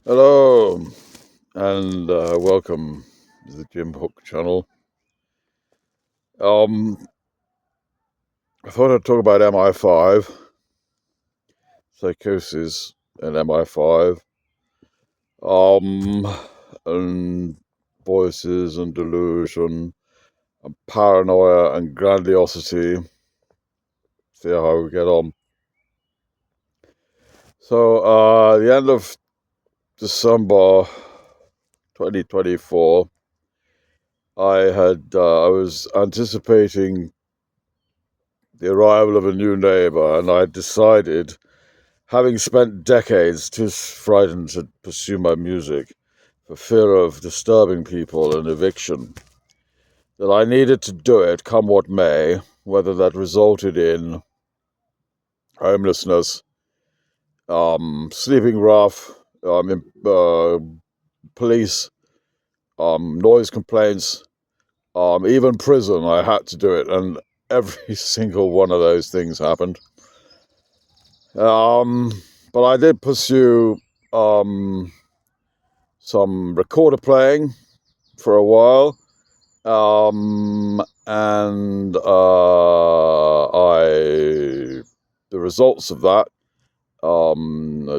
Hello, and welcome to the Jim Hook channel. I thought I'd talk about MI5, Psychosis, and MI5, and voices and delusion, and paranoia and grandiosity. See how we get on. So, the end of December 2024, I was anticipating the arrival of a new neighbor, and I decided, having spent decades too frightened to pursue my music for fear of disturbing people and eviction, that I needed to do it come what may, whether that resulted in homelessness, sleeping rough, police, noise complaints, even prison. I had to do it, and every single one of those things happened. But I did pursue some recorder playing for a while, and the results of that,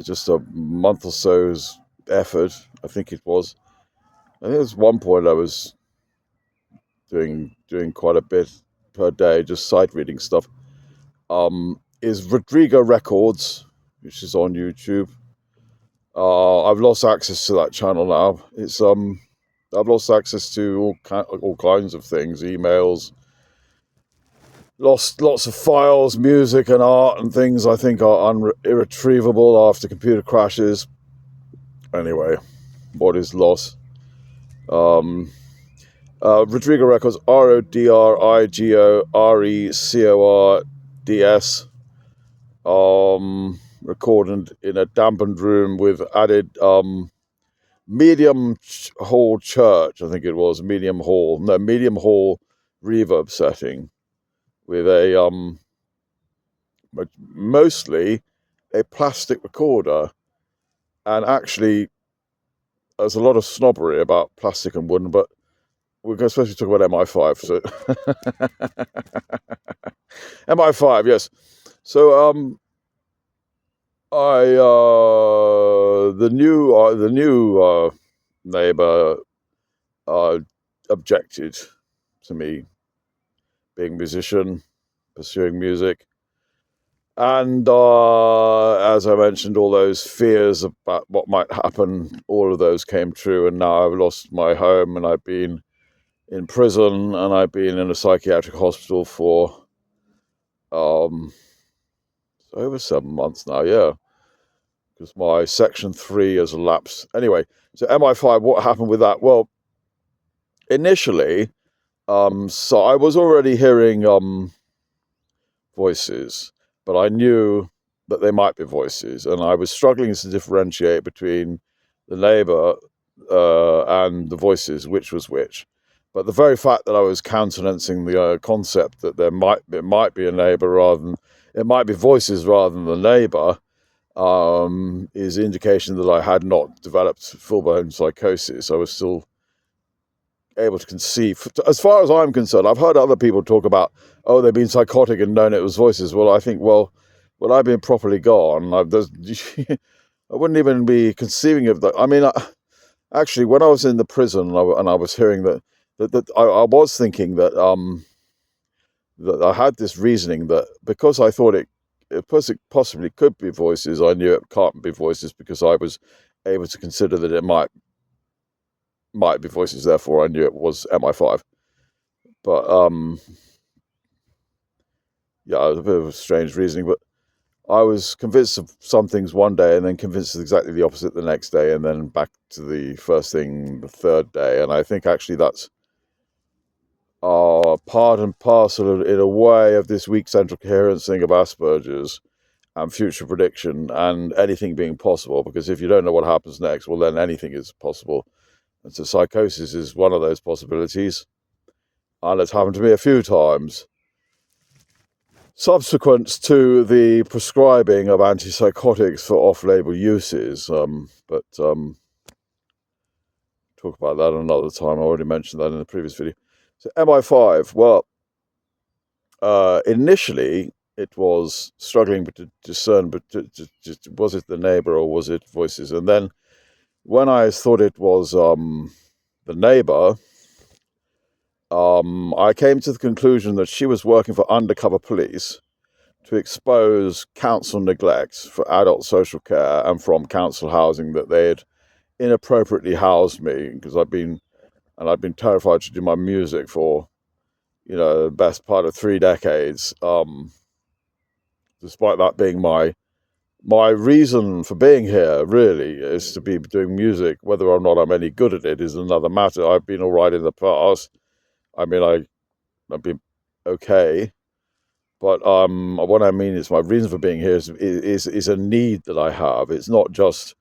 just a month or so's effort, I think it was. I think at one point I was doing quite a bit per day, just sight reading stuff. Is Rodrigo Records, which is on YouTube. I've lost access to that channel now. I've lost access to all kinds of things, emails, lost lots of files, music and art and things I think are irretrievable after computer crashes. Anyway, what is lost? Rodrigo Records, RODRIGORECORDS. Recorded in a dampened room with added medium hall church, I think it was medium hall reverb setting, with a mostly a plastic recorder. And actually there's a lot of snobbery about plastic and wooden, but we're supposed to talk about MI5. So MI5, yes. So the new neighbor objected to me being a musician, pursuing music. And as I mentioned, all those fears about what might happen, all of those came true. And now I've lost my home, and I've been in prison, and I've been in a psychiatric hospital for over 7 months now, yeah, because my Section 3 has elapsed. Anyway, so MI5, what happened with that? Well, initially, so I was already hearing voices, but I knew that they might be voices, and I was struggling to differentiate between the neighbor and the voices, which was which. But the very fact that I was countenancing the concept that it might be a neighbor rather than it might be voices rather than the neighbor is indication that I had not developed full-blown psychosis. I was still able to conceive. As far as I'm concerned, I've heard other people talk about, oh, they've been psychotic and known it was voices. Well, I think, well, I've been properly gone. I wouldn't even be conceiving of that. I mean, actually, when I was in the prison and I was hearing that I was thinking that that I had this reasoning that because I thought it possibly could be voices, I knew it can't be voices because I was able to consider that it might be voices. Therefore, I knew it was MI5. But yeah, it was a bit of a strange reasoning. But I was convinced of some things one day, and then convinced of exactly the opposite the next day, and then back to the first thing the third day. And I think actually that's part and parcel, in a way, of this weak central coherence thing of Asperger's and future prediction and anything being possible. Because if you don't know what happens next, well, then anything is possible. And so psychosis is one of those possibilities. And it's happened to me a few times. subsequent to the prescribing of antipsychotics for off-label uses. But talk about that another time. I already mentioned that in the previous video. So MI5, well, initially it was struggling to discern, but was it the neighbor or was it voices? And then when I thought it was the neighbor, I came to the conclusion that she was working for undercover police to expose council neglect for adult social care and from council housing, that they had inappropriately housed me, because I'd been terrified to do my music for, the best part of 3 decades. Despite that being my reason for being here, really, is to be doing music. Whether or not I'm any good at it is another matter. I've been all right in the past. I mean, I've been okay. But what I mean is, my reason for being here is a need that I have. It's not just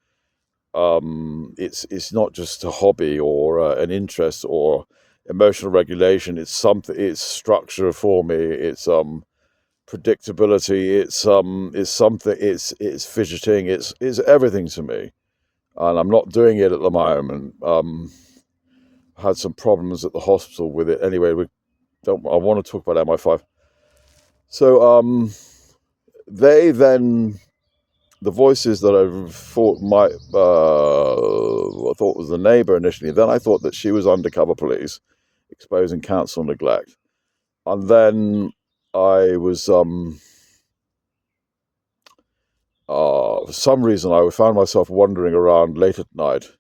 it's not just a hobby or an interest or emotional regulation. It's something. It's structure for me. It's predictability. It's something. It's fidgeting. It's everything to me, and I'm not doing it at the moment. Had some problems at the hospital with it. Anyway, I want to talk about MI5. So the voices that I thought I thought was the neighbor initially. Then I thought that she was undercover police exposing council neglect, and then I was for some reason I found myself wandering around late at night,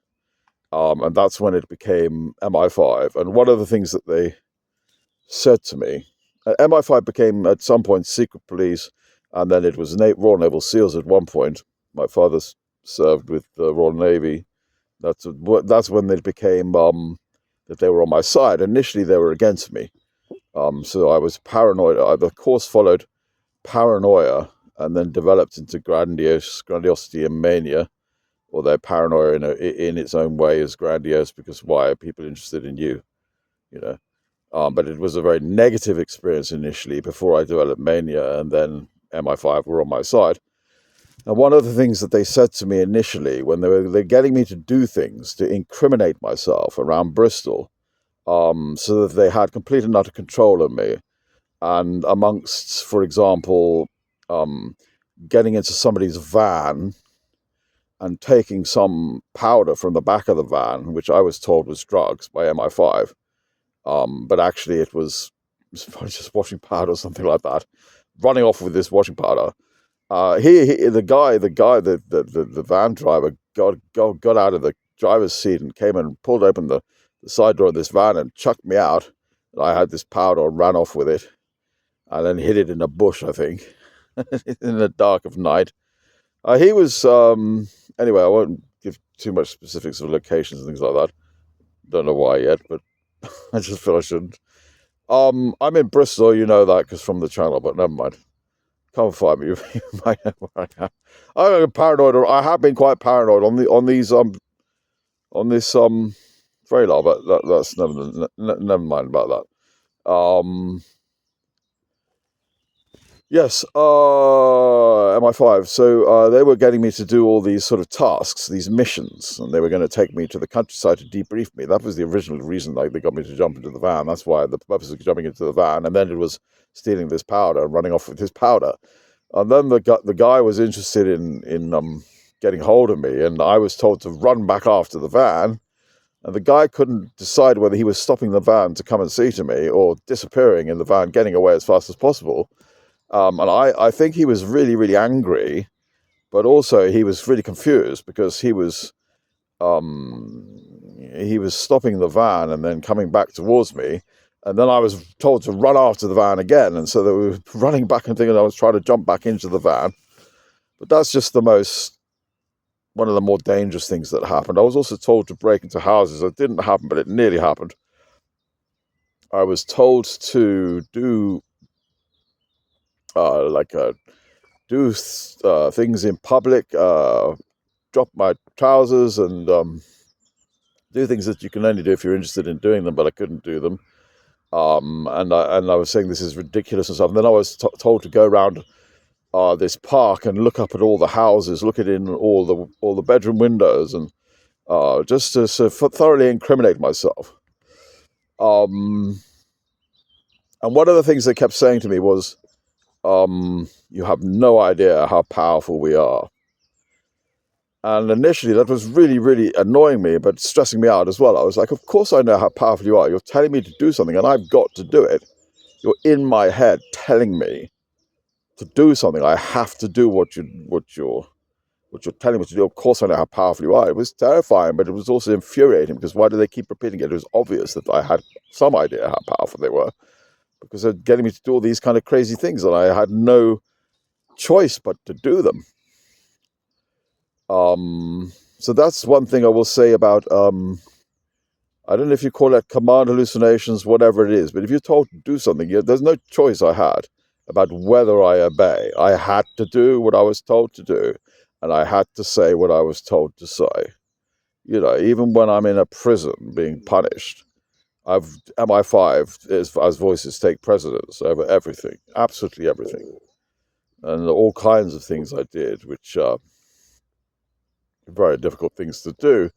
and that's when it became MI5. And one of the things that they said to me, MI5 became at some point secret police, and then it was Royal Naval SEALs at one point. My father served with the Royal Navy. That's when they became that they were on my side. Initially, they were against me. So I was paranoid. The course followed paranoia and then developed into grandiosity and mania. Although paranoia in its own way is grandiose, because why are people interested in you? You know. But it was a very negative experience initially before I developed mania, and then MI5 were on my side. And one of the things that they said to me initially, when they're getting me to do things to incriminate myself around Bristol, so that they had complete and utter control of me, and amongst, for example, getting into somebody's van and taking some powder from the back of the van, which I was told was drugs by MI5. But actually it was just washing powder or something like that, running off with this washing powder. The van driver got out of the driver's seat and came and pulled open the side door of this van and chucked me out. And I had this powder and ran off with it, and then hid it in a bush, I think, in the dark of night. He was, anyway, I won't give too much specifics of locations and things like that. Don't know why yet, but I just feel I shouldn't. I'm in Bristol, you know that, because from the channel, but never mind. Come find me. You might know where I am. I'm paranoid. I have been quite paranoid on this trailer, but that's never mind about that. Yes, MI5. So they were getting me to do all these sort of tasks, these missions, and they were going to take me to the countryside to debrief me. That was the original reason they got me to jump into the van. That's why the purpose of jumping into the van. And then it was stealing this powder and running off with his powder. And then the guy was interested in getting hold of me, and I was told to run back after the van. And the guy couldn't decide whether he was stopping the van to come and see to me or disappearing in the van, getting away as fast as possible. And I think he was really, really angry, but also he was really confused, because he was stopping the van and then coming back towards me. And then I was told to run after the van again. And so they were running back and thinking I was trying to jump back into the van. But that's just one of the more dangerous things that happened. I was also told to break into houses. It didn't happen, but it nearly happened. I was told to do things in public, drop my trousers and do things that you can only do if you're interested in doing them, but I couldn't do them. And I was saying this is ridiculous and stuff. And then I was told to go around this park and look up at all the houses, look at in all the bedroom windows, and just to sort of thoroughly incriminate myself. Um, and one of the things they kept saying to me was, "You have no idea how powerful we are." And initially, that was really, really annoying me, but stressing me out as well. I was like, "Of course, I know how powerful you are. You're telling me to do something, and I've got to do it. You're in my head telling me to do something. I have to do what you're telling me to do. Of course, I know how powerful you are." It was terrifying, but it was also infuriating, because why do they keep repeating it? It was obvious that I had some idea how powerful they were, because they're getting me to do all these kind of crazy things, and I had no choice but to do them. So that's one thing I will say about, I don't know if you call it command hallucinations, whatever it is, but if you're told to do something, there's no choice I had about whether I obey. I had to do what I was told to do, and I had to say what I was told to say. Even when I'm in a prison being punished, MI5 as voices take precedence over everything, absolutely everything, and all kinds of things I did, which are very difficult things to do,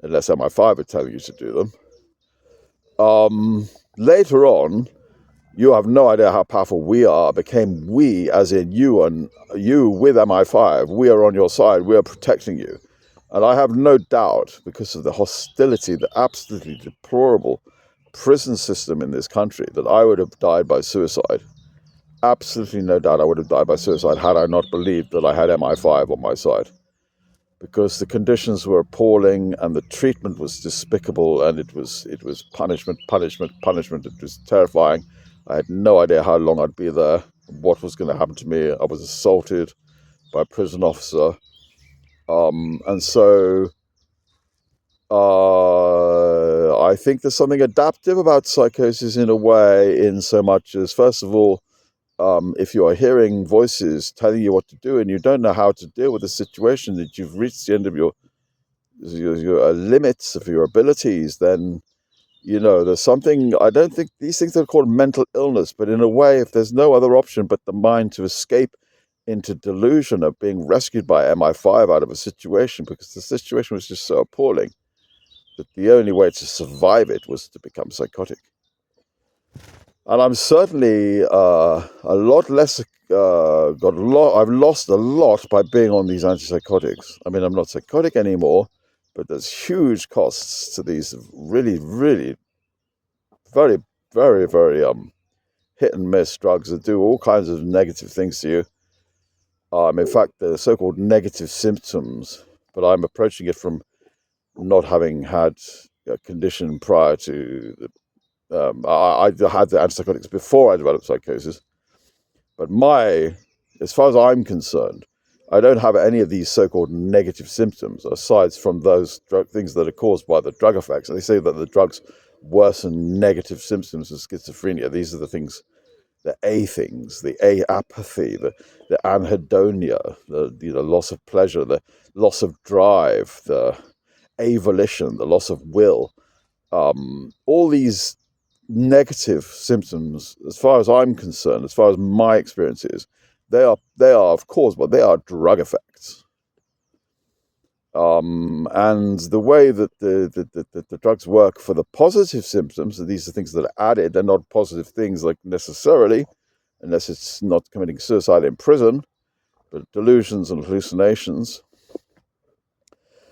unless MI5 are telling you to do them. Later on, you have no idea how powerful we are became we, as in you and you with MI5. We are on your side. We are protecting you. And I have no doubt, because of the hostility, the absolutely deplorable prison system in this country, that I would have died by suicide. Absolutely no doubt I would have died by suicide had I not believed that I had MI5 on my side. Because the conditions were appalling, and the treatment was despicable, and it was punishment, punishment, punishment. It was terrifying. I had no idea how long I'd be there, what was going to happen to me. I was assaulted by a prison officer. And so I think there's something adaptive about psychosis in a way, in so much as, first of all, if you are hearing voices telling you what to do and you don't know how to deal with the situation, that you've reached the end of your limits of your abilities, then there's something. I don't think these things are called mental illness, but in a way, if there's no other option but the mind to escape into delusion of being rescued by MI5 out of a situation, because the situation was just so appalling that the only way to survive it was to become psychotic. And I'm certainly a lot less. I've lost a lot by being on these antipsychotics. I mean, I'm not psychotic anymore, but there's huge costs to these really, really, very, very, very hit and miss drugs that do all kinds of negative things to you. In fact, the so-called negative symptoms, but I'm approaching it from not having had a condition prior to the. I had the antipsychotics before I developed psychosis, but as far as I'm concerned, I don't have any of these so-called negative symptoms, aside from those things that are caused by the drug effects. And they say that the drugs worsen negative symptoms of schizophrenia. These are the things, the A things, the A apathy, the anhedonia, the loss of pleasure, the loss of drive, the avolition, the loss of will. All these negative symptoms, as far as I'm concerned, as far as my experience is, they are of course, but they are drug effects. And the way that the drugs work for the positive symptoms, and these are things that are added, they're not positive things like necessarily, unless it's not committing suicide in prison, but delusions and hallucinations.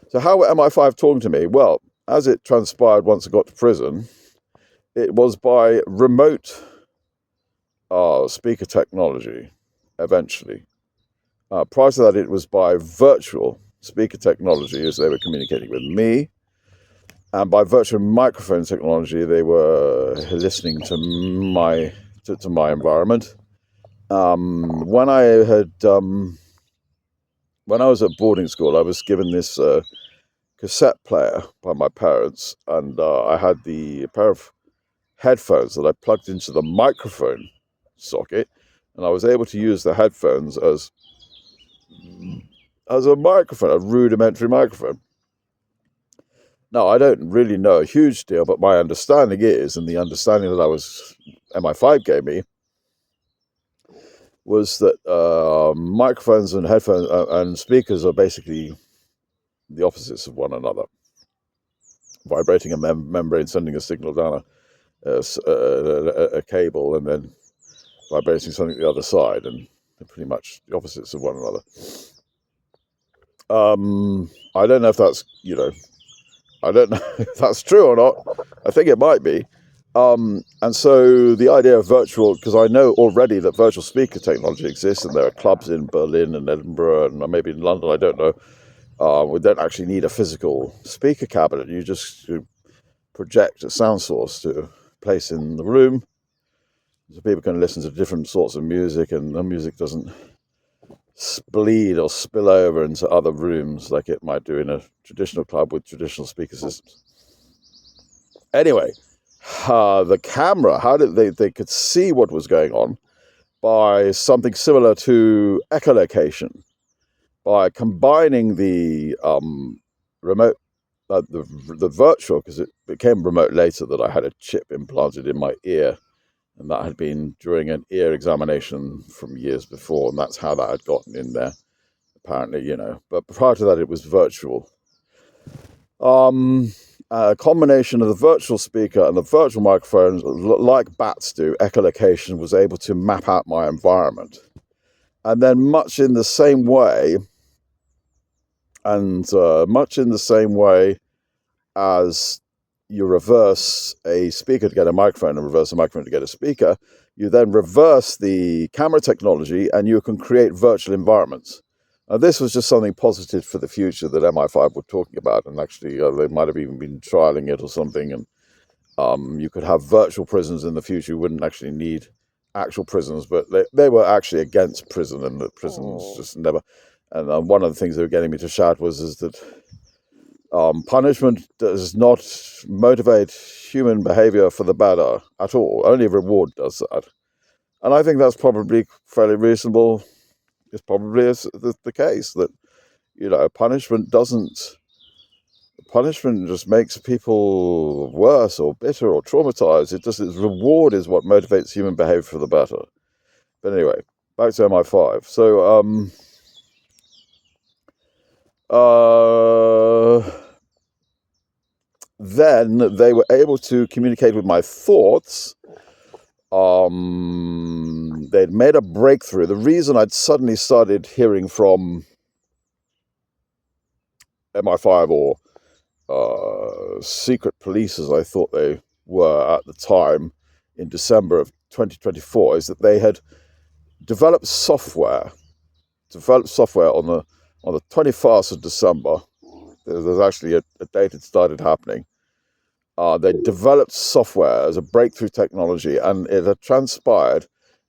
So how were MI5 talking to me? Well, as it transpired, once I got to prison, it was by remote speaker technology, eventually. Prior to that, it was by virtual speaker technology, as they were communicating with me. And by virtual microphone technology, they were listening to my environment. When I was at boarding school, I was given this cassette player by my parents, and I had a pair of headphones that I plugged into the microphone socket, and I was able to use the headphones as a microphone, a rudimentary microphone. Now, I don't really know a huge deal, but my understanding is, and the understanding that MI5 gave me, was that microphones and headphones and speakers are basically the opposites of one another. Vibrating a membrane, sending a signal down a cable, and then vibrating something the other side, and they're pretty much the opposites of one another. I don't know if that's, I don't know if that's true or not. I think it might be. And so the idea of virtual, because I know already that virtual speaker technology exists, and there are clubs in Berlin and Edinburgh and maybe in London, I don't know. We don't actually need a physical speaker cabinet. You just project a sound source to place in the room, so people can listen to different sorts of music, and the music doesn't bleed or spill over into other rooms like it might do in a traditional club with traditional speaker systems. Anyway, the camera, how did they could see what was going on by something similar to echolocation, by combining the remote, the virtual, because it became remote later that I had a chip implanted in my ear, and that had been during an ear examination from years before, and that's how that had gotten in there, apparently, But prior to that, it was virtual. A combination of the virtual speaker and the virtual microphone, like bats do, echolocation was able to map out my environment. And then much in the same way, as you reverse a speaker to get a microphone and reverse a microphone to get a speaker, you then reverse the camera technology and you can create virtual environments. This was just something positive for the future that MI5 were talking about, and actually they might have even been trialing it or something, and you could have virtual prisons in the future. You wouldn't actually need actual prisons, but they were actually against prison, and that prisons just never... And one of the things they were getting me to shout is that punishment does not motivate human behavior for the better at all. Only reward does that. And I think that's probably fairly reasonable. It's probably the case that, punishment just makes people worse or bitter or traumatized. Its reward is what motivates human behavior for the better. But anyway, back to MI5. So, then they were able to communicate with my thoughts. They'd made a breakthrough. The reason I'd suddenly started hearing from MI5 or secret police, as I thought they were at the time, in December of 2024, is that they had developed software on the 21st of December. There's actually a date it started happening. They developed software as a breakthrough technology, and it had transpired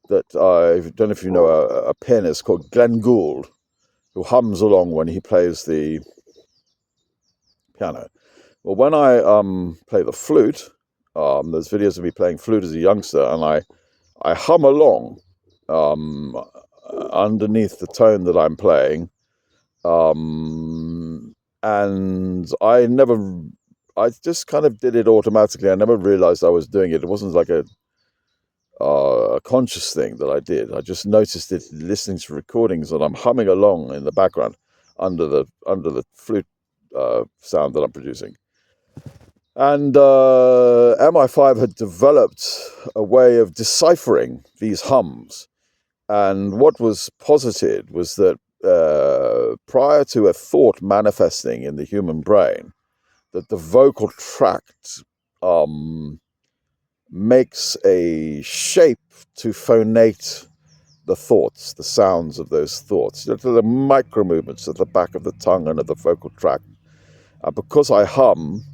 that, I don't know if you know a pianist called Glenn Gould, who hums along when he plays the piano. Well, when I play the flute, there's videos of me playing flute as a youngster, and I hum along underneath the tone that I'm playing, and I just kind of did it automatically. I never realized I was doing it. It wasn't like a conscious thing that I did. I just noticed it listening to recordings, and I'm humming along in the background under the flute sound that I'm producing. And MI5 had developed a way of deciphering these hums. And what was posited was that prior to a thought manifesting in the human brain, that the vocal tract makes a shape to phonate the thoughts, the sounds of those thoughts, the micro movements at the back of the tongue and of the vocal tract. Because I hum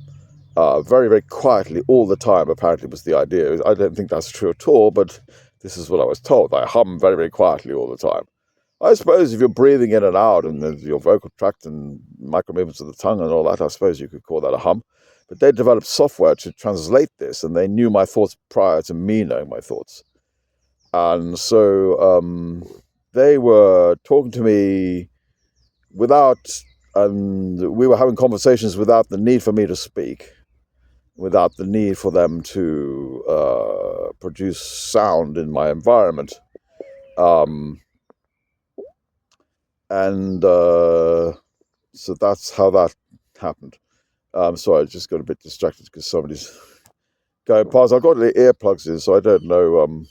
very, very quietly all the time, apparently was the idea. I don't think that's true at all, but this is what I was told. I hum very, very quietly all the time. I suppose if you're breathing in and out and your vocal tract and micro movements of the tongue and all that, I suppose you could call that a hum. But they developed software to translate this, and they knew my thoughts prior to me knowing my thoughts. And so they were talking to me without and we were having conversations without the need for me to speak, without the need for them to produce sound in my environment. And so that's how that happened. Sorry, I just got a bit distracted because somebody's going past. I've got the earplugs in, so I don't know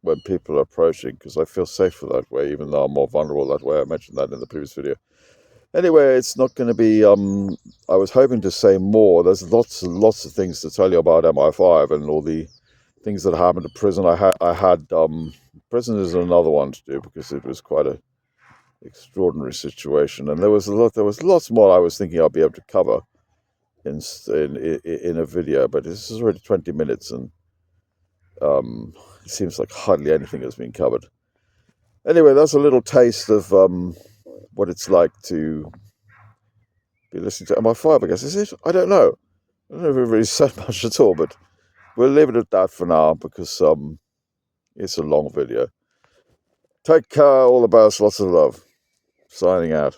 when people are approaching, because I feel safer that way, even though I'm more vulnerable that way. I mentioned that in the previous video. Anyway, it's not going to be. I was hoping to say more. There's lots and lots of things to tell you about MI5 and all the things that happened to prison. I had prison is another one to do, because it was quite a extraordinary situation, and there was lots more I was thinking I'd be able to cover in a video, but this is already 20 minutes, and it seems like hardly anything has been covered. Anyway, that's a little taste of what it's like to be listening to MI5, I guess. Is it? I don't know. I don't know if it really said much at all, but we'll leave it at that for now, because it's a long video. Take care, all the best, lots of love. Signing out.